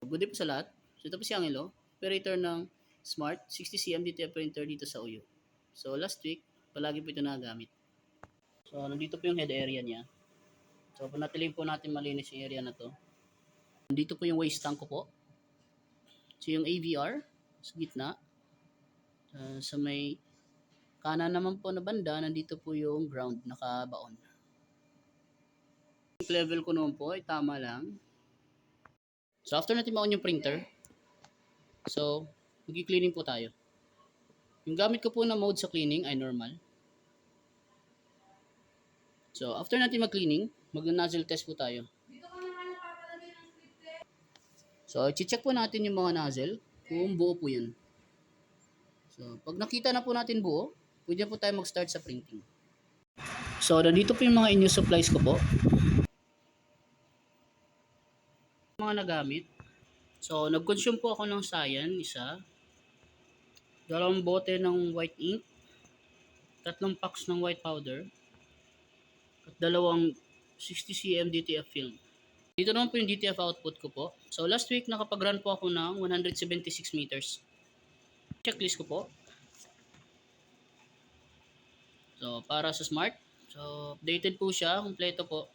Good day po sa lahat. So ito po si Angelo, operator ng Smart 60cm DTF printer dito sa Uyo. So last week, palagi po ito nagagamit. So nandito po yung head area niya. So panatiliin po natin malinis yung area na to. Nandito po yung waste tank ko po. So yung AVR sa gitna. Sa may kanan naman po na banda, nandito po yung ground nakabaon. Yung level ko noon po ay tama lang. So after natin ma-on yung printer, so mag-cleaning po tayo. Yung gamit ko po na mode sa cleaning ay normal. So after natin mag-cleaning, mag-nozzle test po tayo. So i-check po natin yung mga nozzle kung buo po yan. So pag nakita na po natin buo, pwede po tayo mag-start sa printing. So nandito po yung mga in-use supplies ko po. Mga nagamit. So nag-consume po ako ng cyan, isa. 2 bote ng white ink. 3 packs ng white powder. At 2 60cm DTF film. Dito naman po yung DTF output ko po. So last week nakapag-run po ako ng 176 meters. Checklist ko po. So para sa Smart, so updated po siya, kumpleto po.